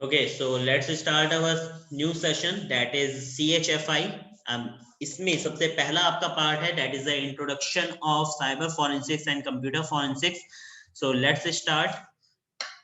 Okay, so let's start our new session, that is CHFI. इसमें सबसे पहला आपका पार्ट है, that is the introduction of cyber forensics and computer forensics. So let's start.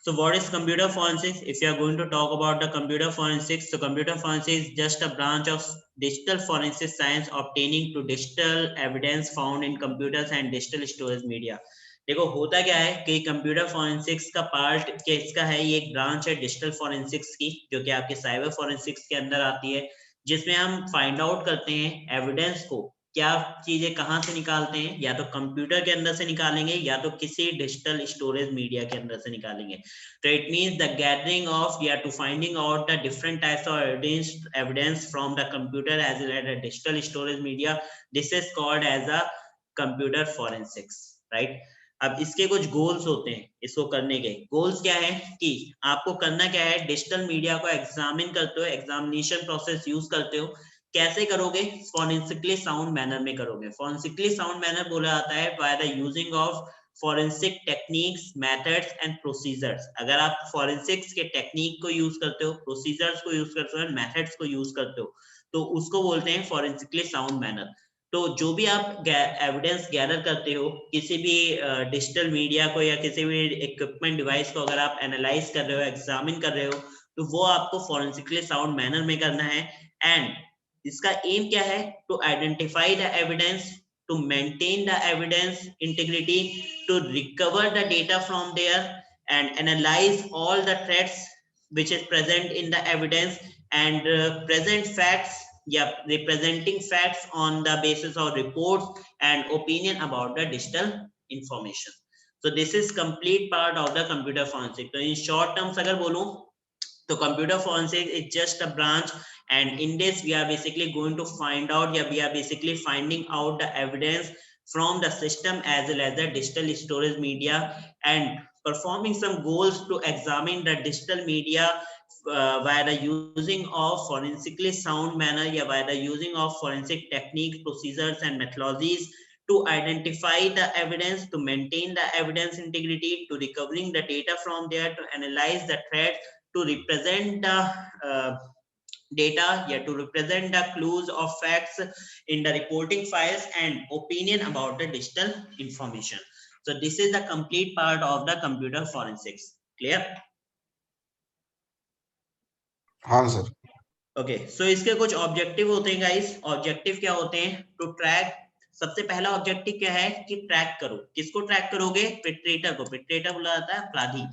So what is computer forensics? If you are going to talk about the computer forensics, so computer forensics is just a branch of digital forensic science obtaining to digital evidence found in computers and digital storage media. देखो होता क्या है कि computer forensics का part किसका है, ये एक ब्रांच है डिजिटल फॉरेंसिक्स की, जो कि आपके साइबर फॉरेंसिक्स के अंदर आती है, जिसमें हम फाइंड आउट करते हैं एविडेंस को, क्या चीजें कहाँ से निकालते हैं, या तो कंप्यूटर के अंदर से निकालेंगे या तो किसी डिजिटल स्टोरेज मीडिया के अंदर से निकालेंगे. So it means the gathering of, yeah, to finding out the different types of evidence from the computer as well as the digital storage media. This is called as a computer forensics, right? अब इसके कुछ goals होते हैं, इसको करने के goals क्या है कि आपको करना क्या है, डिजिटल मीडिया को एग्जामिन करते हो, एग्जामिनेशन प्रोसेस यूज करते हो. कैसे करोगे? फॉरेंसिकली साउंड मैनर में करोगे. फॉरेंसिकली साउंड मैनर बोला जाता है by the using of forensic techniques, methods and procedures. अगर आप फॉरेंसिक्स के टेक्निक को यूज करते हो, प्रोसीजर्स को यूज करते हो, मेथड्स को यूज करते हो, तो उसको बोलते हैं फॉरेंसिकली साउंड मैनर. तो जो भी आप एविडेंस गैदर करते हो, किसी भी डिजिटल मीडिया को या किसी भी इक्विपमेंट डिवाइस को अगर आप एनालाइज कर रहे हो, एग्जामिन कर रहे हो, तो वो आपको फॉरेंसिकली साउंड मैनर में करना है. एंड इसका एम क्या है? To identify the evidence, to maintain the evidence integrity, to recover the data from there and analyze all the threats which is present in the evidence, and present facts, yeah, representing facts on the basis of reports and opinion about the digital information. So this is complete part of the computer forensic. So in short terms agar bolu, so computer forensics is just a branch, and in this we are basically going to find out, yeah, we are basically finding out the evidence from the system as well as the digital storage media, and performing some goals to examine the digital media by the using of forensically sound manner, yeah, by the using of forensic techniques, procedures and methodologies, to identify the evidence, to maintain the evidence integrity, to recovering the data from there, to analyze the threats, to represent the data, yeah, to represent the clues of facts in the reporting files, and opinion about the digital information. So this is the complete part of the computer forensics. Clear? हाँ sir. Okay, सो इसके कुछ objective होते हैं guys. Objective क्या होते हैं? To track. सबसे पहला ऑब्जेक्टिव क्या है कि ट्रैक करो. किसको ट्रैक करोगे? पिट्रेटर को. पिट्रेटर बोला जाता है अपराधी,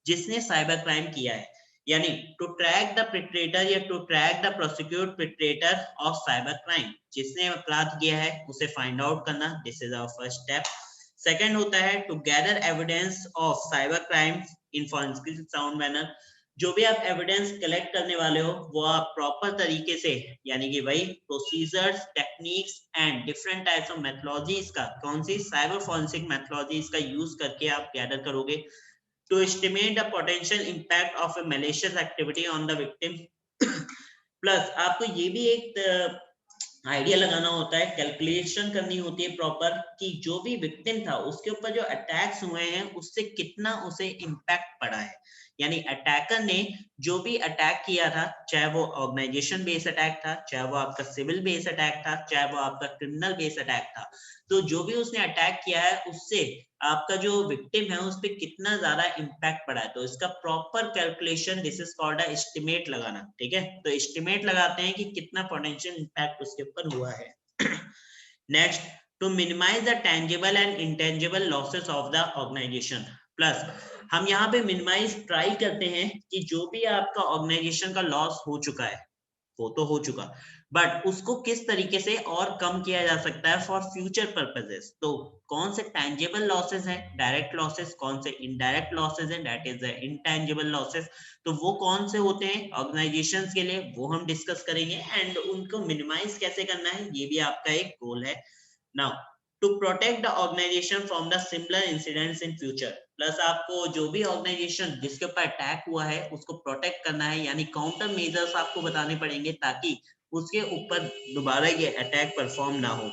जिसने साइबर क्राइम किया है. यानी टू ट्रैक द पिट्रेटर या to track the prosecute perpetrator of cyber crime. जिसने अपराध किया है उसे फाइंड आउट करना. This is our first step. Second होता है to gather evidence of cyber crime in forensic sound manner. जो भी आप एविडेंस कलेक्ट करने वाले हो वो आप प्रॉपर तरीके से, यानी कि वही procedures, techniques and different types of methodologies का, कौन सी? साइबर फॉरेंसिक मेथोलॉजीज का यूज करके आप गैदर करोगे. To estimate the potential impact of a malicious activity on the victim. Plus आपको ये भी एक आइडिया लगाना होता है, कैलकुलेशन करनी होती है प्रॉपर, कि जो भी विक्टिम था उसके ऊपर जो अटैक्स हुए हैं उससे कितना उसे इम्पैक्ट पड़ा है. यानी अटैकर ने जो भी अटैक किया था, चाहे वो ऑर्गेनाइजेशन बेस्ड अटैक था, चाहे वो आपका सिविल बेस्ड अटैक था, चाहे वो आपका क्रिमिनल बेस्ड अटैक था, तो जो भी उसने अटैक किया है उससे आपका जो विक्टिम है उस पर कितना ज्यादा इम्पैक्ट पड़ा है. तो इसका proper calculation, this is called estimate लगाना. ठीक है, तो एस्टिमेट लगाते हैं कि कितना पोटेंशियल इम्पैक्ट उसके ऊपर हुआ है. Next, to minimise the tangible and intangible losses of the organisation. Plus हम यहाँ पे मिनिमाइज ट्राई करते हैं कि जो भी आपका ऑर्गेनाइजेशन का लॉस हो चुका है वो तो हो चुका, बट उसको किस तरीके से और कम किया जा सकता है फॉर फ्यूचर पर्पसेस. तो कौन से टैंजिबल लॉसेस हैं, डायरेक्ट लॉसेस, कौन से इनडायरेक्ट लॉसेस हैं, that is the intangible losses. तो वो कौन से होते हैं ऑर्गेनाइजेशंस के लिए, वो हम डिस्कस करेंगे. एंड उनको मिनिमाइज कैसे करना है ये भी आपका एक गोल है. Now, to protect the organisation from the similar incidents in future. Plus आपको जो भी ऑर्गेनाइजेशन जिसके ऊपर अटैक हुआ है उसको प्रोटेक्ट करना है, यानी काउंटर मेजर्स आपको बताने पड़ेंगे ताकि उसके ऊपर दोबारा ये अटैक परफॉर्म ना हो.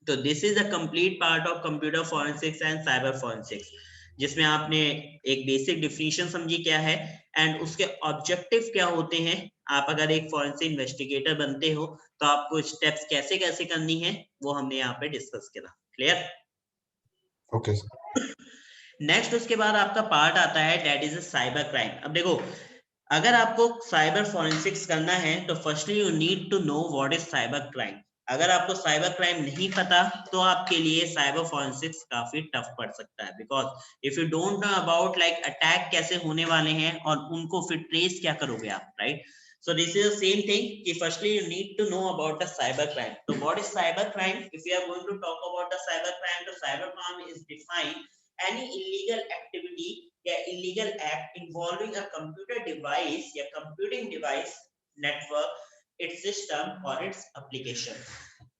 तो this is a complete part of computer forensics and cyber forensics. जिसमें आपने एक बेसिक डिफिनीशन समझी क्या है एंड उसके ऑब्जेक्टिव क्या होते हैं। आप अगर एक फॉरेंसिक इन्वेस्टिगेटर बनते हो तो आपको स्टेप्स कैसे कैसे करनी है वो हमने यहाँ पे डिस्कस करा। क्लियर? Okay sir. नेक्स्ट उसके बाद आपका पार्ट आता है दैट इज साइबर क्राइम। अब देखो, अगर आपको साइबर फॉरेंसिक्स करना है तो firstly you need to know what is cyber crime. अगर आपको साइबर क्राइम नहीं पता तो आपके लिए साइबर फॉरेंसिक्स काफी टफ पड़ सकता है, because if you don't know about like attack कैसे होने वाले हैं और उनको फिर ट्रेस क्या करोगे आप, right? So this is the same thing कि firstly you need to know about the cyber crime. So what is cyber crime? If we are going to talk about the cyber crime, the cyber crime is defined any illegal activity या illegal act involving a computer device या computing device, network, its system or its application.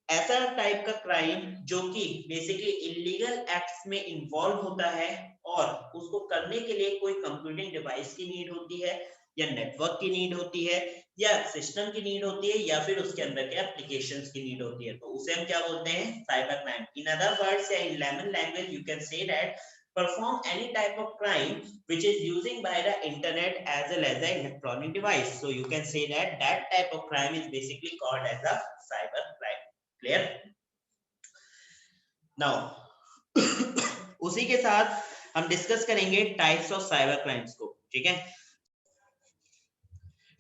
ऐसा type का crime जो कि basically illegal acts में involve होता है और उसको करने के लिए कोई कंप्यूटिंग डिवाइस की नीड होती है या नेटवर्क की नीड होती है या सिस्टम की नीड होती है या फिर उसके अंदर के एप्लीकेशंस की नीड होती है, तो उसे हम क्या बोलते हैं? Cyber crime. In other words या in layman language you can say that perform any type of crime which is using by the internet as well as an electronic device. So you can say that that type of crime is basically called as a cyber crime. Clear? Now उसी के साथ हम discuss करेंगे types of cyber crimes को। ठीक है,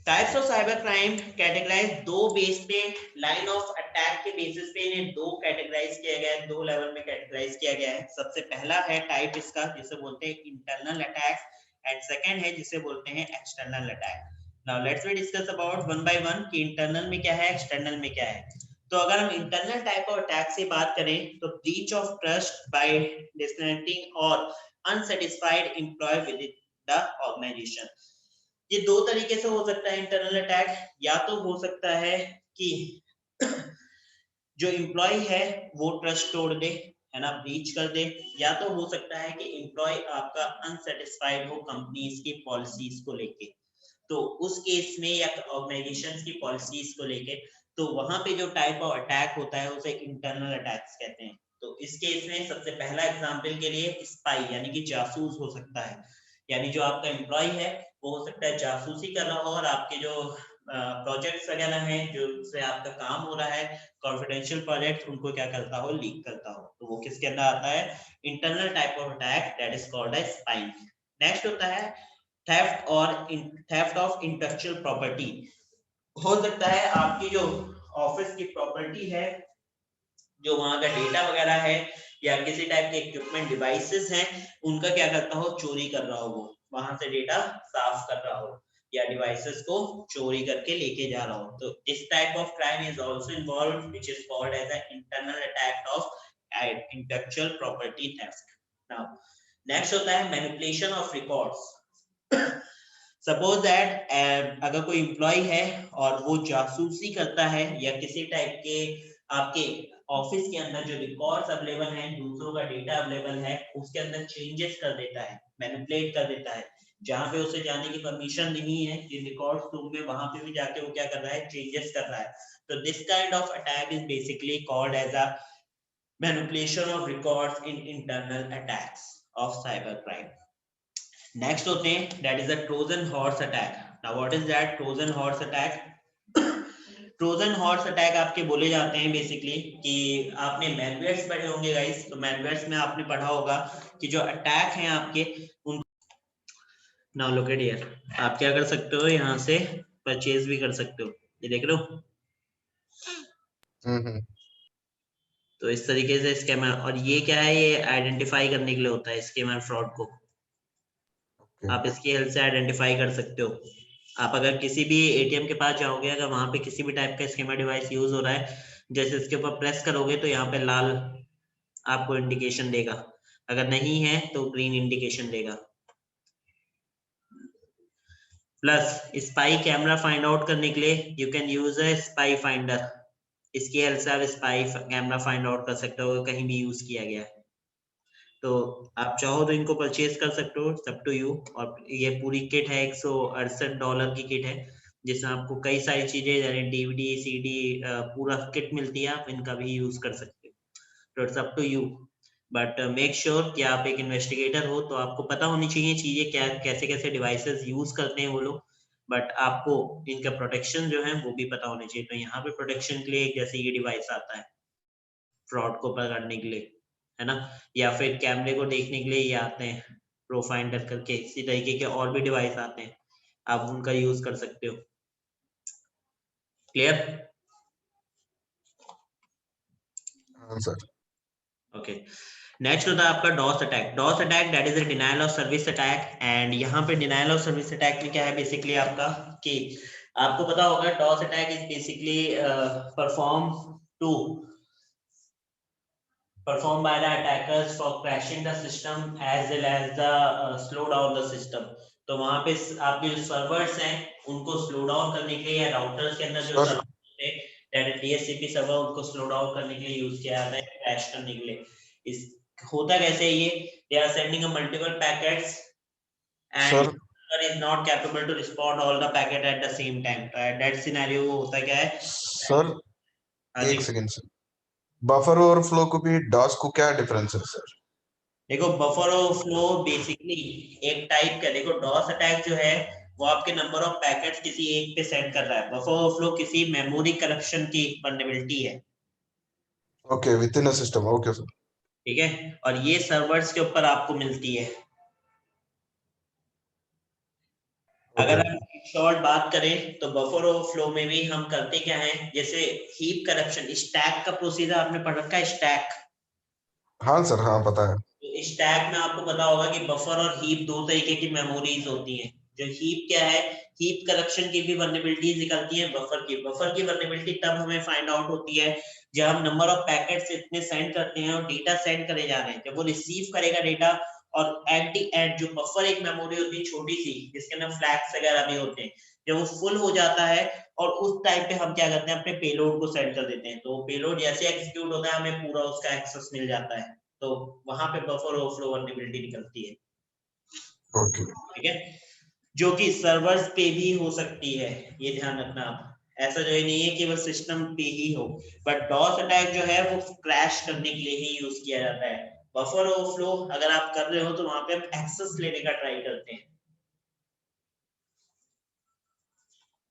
types of cyber crime categorise दो base पे, लाइन ऑफ अटैक के बेसिस पे इन्हें दो कैटेगराइज किया गया है, दो लेवल में कैटेगराइज किया गया है। सबसे पहला है टाइप इसका जिसे बोलते हैं इंटरनल अटैक एंड सेकंड है जिसे बोलते हैं external attack. Now let's we discuss about one by one कि इंटरनल में क्या है, एक्सटर्नल में क्या है। तो अगर हम इंटरनल टाइप ऑफ अटैक से बात करें तो breach of trust by dissenting और unsatisfied employee with the organisation. ये दो तरीके से हो सकता है इंटरनल अटैक। या तो हो सकता है कि जो एम्प्लॉय है वो ट्रस्ट तोड़ दे, है ना, ब्रीच कर दे, या तो हो सकता है कि एम्प्लॉय आपका अनसेटिस्फाइड हो कंपनीज की पॉलिसीज को लेके, तो उस केस में या ऑर्गेनाइजेशंस की पॉलिसीज को लेके, तो वहां पे जो टाइप ऑफ अटैक होता है उसे इंटरनल अटैक्स कहते हैं। तो इस केस में सबसे पहला एग्जांपल के लिए स्पाई यानी कि जासूस हो सकता है, यानी जो आपका एम्प्लॉय है वो हो सकता है जासूसी कर रहा हो और आपके जो प्रोजेक्ट्स वगैरह हैं जो से आपका काम हो रहा है कॉन्फिडेंशियल प्रोजेक्ट, उनको क्या करता हो, लीक करता हो, तो वो किसके अंदर आता है? Internal type of attack, that is called as spying. Next होता है थेफ्ट और थेफ्ट ऑफ इंटेलेक्चुअल प्रॉपर्टी। हो सकता है आपकी जो ऑफिस की प्रॉपर्टी है, जो वहां का डेटा वगैरह है या किसी टाइप के इक्विपमेंट डिवाइसेस हैं, उनका क्या करता हो, चोरी कर रहा हो, वो वहां से डेटा साफ कर रहा हो या डिवाइसेस को चोरी करके लेके जा रहा हो, तो इस type of crime is also involved which is called as a internal attack of intellectual property theft. Now next होता है manipulation of records. Suppose that अगर कोई एम्प्लॉय है और वो जासूसी करता है या किसी टाइप के आपके ऑफिस के अंदर जो रिकॉर्ड्स अवेलेबल हैं, दूसरों का डेटा अवेलेबल है, उसके अंदर चेंजेस कर देता है, मैनिपुलेट कर देता है, जहां पे उसे जाने की परमिशन नहीं है कि रिकॉर्ड्स रूम में, वहां पे भी जाके वो क्या कर रहा है, चेंजेस कर रहा है। तो this kind of attack is basically called as a manipulation of records in internal attacks of cyber crime. Next होते हैं that is a Trojan horse attack. Now what is that Trojan horse attack? Trojan horse attack आपके बोले जाते हैं basically कि आपने मैलवेयर्स पढ़े होंगे गाइस, तो मैलवेयर्स में आपने पढ़ा होगा कि जो अटैक हैं आपके उन। नाउ लुक एट हियर, आप क्या कर सकते हो, यहाँ से परचेज भी कर सकते हो, ये देख रहे हो। तो इस तरीके से स्कैमर, और ये क्या है, ये आइडेंटिफाई करने के लिए होता है स्कैमर फ्रॉड को, आप इसकी हेल्प से आइडेंटिफाई कर सकते हो। आप अगर किसी भी एटीएम के पास जाओगे, अगर वहां पे किसी भी टाइप का स्कैमर डिवाइस यूज हो रहा है, जैसे इसके ऊपर प्रेस करोगे तो यहाँ पे लाल आपको इंडिकेशन देगा, अगर नहीं है तो ग्रीन इंडिकेशन देगा। Plus spy camera find out करने के लिए you can use a spy finder, इसकी हेल्प से आप स्पाई कैमरा फाइंड आउट कर सकते हो कहीं भी यूज किया गया है। तो आप चाहो तो इनको परचेज कर सकते हो, सब टू यू। और ये पूरी किट है $168 की किट है, जिसमें आपको कई सारी चीजें यानी डीवीडी सीडी पूरा किट मिलती है, आप इनका भी यूज कर सकते हो। तो it's up to you. But make sure कि आप एक इन्वेस्टिगेटर हो, तो आपको पता होनी चाहिए चीजें क्या, कैसे कैसे डिवाइसेस यूज करते हैं वो लोग, बट आपको इनका प्रोटेक्शन जो है वो भी पता होनी चाहिए। तो यहाँ पे प्रोटेक्शन के लिए जैसे ये डिवाइस आता है फ्रॉड को पकड़ने के लिए, है ना, या फिर कैमरे को देखने के लिए ये आते हैं प्रोफाइंडर करके, इसी तरीके के और भी डिवाइस आते हैं, आप उनका यूज कर सकते हो। क्लियर? हाँ सर। ओके, नेक्स्ट होता है आपका DoS attack. DoS attack that is a denial of service attack. And यहाँ पे डिनायल ऑफ सर्विस अटैक में क्या है बेसिकली आपका, कि आपको पता होगा DoS attack is basically perform to performed by the attackers for crashing the system as well as the slow down the system। तो वहां पे आपके जो सर्वर्स हैं उनको स्लो डाउन करने के लिए, या राउटर्स के अंदर जो सर सर्वर होते हैं दैट इज डीएचसीपी सर्वर, उनको स्लो डाउन करने के लिए यूज किया जाता है, क्रैश करने के लिए। इस होता कैसे ये, they are sending a multiple packets and sir server is not capable to respond all the packet at the same time। तो at that scenario होता क्या है, सर हाँ जी, एक सेकेंड सर, बफर ओवरफ्लो को भी डॉस को क्या डिफरेंस है सर? देखो बफर ओवरफ्लो बेसिकली एक टाइप का, देखो डॉस अटैक जो है वो आपके नंबर ऑफ पैकेट्स किसी एक पे सेंड कर रहा है, बफर ओवरफ्लो किसी मेमोरी करेक्शन की वल्नरेबिलिटी है। Okay, with in a system, okay sir. ठीक है, और ये सर्वर्स के ऊपर आपको मिलती है। ओके। अगर हम शॉर्ट बात करें तो बफर ओवरफ्लो में भी हम करते क्या है, जैसे हीप करप्शन, स्टैक का प्रोसीजर आपने पढ़ रखा है, स्टैक। हाँ सर, हाँ पता है। तो स्टैक में आपको पता होगा कि बफर और हीप दो तरीके की मेमोरीज होती हैं। जो हीप क्या है, हीप करप्शन की भी वल्नरेबिलिटीज निकलती है। बफर की वल्नरेबिलिटी तब हमें फाइंड आउट होती है जब हम नंबर ऑफ पैकेट्स इतने सेंड करते हैं और डेटा सेंड करे जा रहे हैं, जब वो रिसीव करेगा डेटा, और एट द एंड जो बफर एक मेमोरी होती है छोटी सी जिसके अंदर फ्लैग्स वगैरह भी होते हैं, जब वो फुल हो जाता है और उस टाइम पे हम क्या करते हैं, अपने पेलोड को सेंड कर देते हैं। तो पेलोड जैसे एग्जीक्यूट होता है हमें पूरा उसका एक्सेस मिल जाता है, तो वहां पे बफर ओवरफ्लो वल्नरेबिलिटी निकलती है। ओके। ठीक है, जो कि सर्वर्स पे भी हो सकती है, ये ध्यान रखना आप। ऐसा जो नहीं है कि वो सिस्टम पे ही हो, बट डॉस अटैक जो है वो क्रैश करने के लिए ही यूज किया जाता है। बफर ओवरफ्लो अगर आप कर रहे हो तो वहां पे हम एक्सेस लेने का ट्राई करते हैं।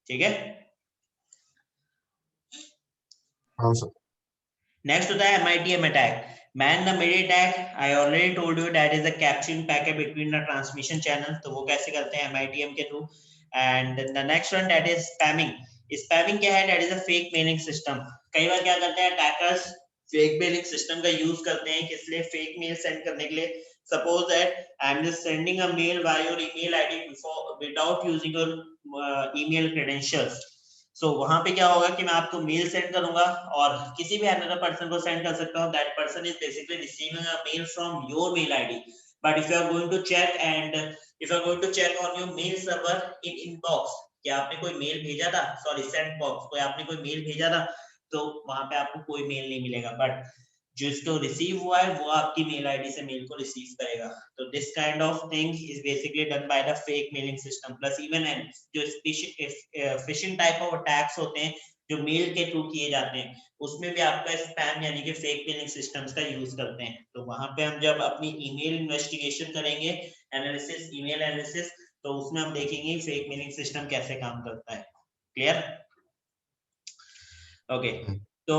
ठीक है, हाँ सर। नेक्स्ट होता है MITM attack. Man the mid attack, I already told you that is the capturing packet between the transmission channel. तो वो कैसे करते हैं, MITM के through. And the next one that is spamming. Spamming क्या है, that is a fake mailing system. कई बार क्या करते हैं अटैकर्स, फेक मेलिंग सिस्टम का यूज करते हैं किस लिए, फेक मेल सेंड करने के लिए। Suppose that I am just sending a mail by your email ID before without using your email credentials. So वहां पे क्या होगा कि मैं आपको मेल सेंड करूंगा और किसी भी अनदर पर्सन को सेंड कर सकता हूं, that person is basically receiving a mail from your mail ID. But if you are going to check and if you are going to check on your mail server in inbox कि आपने कोई mail भेजा था, sorry send box, कोई आपने कोई mail भेजा था, तो वहां पे आपको कोई मेल नहीं मिलेगा, बट जिसको रिसीव हुआ है वो आपकी मेल आईडी से मेल को रिसीव करेगा। तो this kind of thing is basically done by the fake mailing system. Plus even and जो फिशिंग टाइप ऑफ अटैक्स होते हैं जो मेल के थ्रू किए जाते हैं, उसमें भी आपका स्पैम यानी कि फेक मेलिंग सिस्टम्स का यूज करते हैं। तो वहां पे हम जब अपनी ईमेल इन्वेस्टिगेशन करेंगे, एनालिसिस, ईमेल एनालिसिस, तो उसमें हम देखेंगे फेक मेलिंग सिस्टम कैसे काम करता है। क्लियर? ओके, तो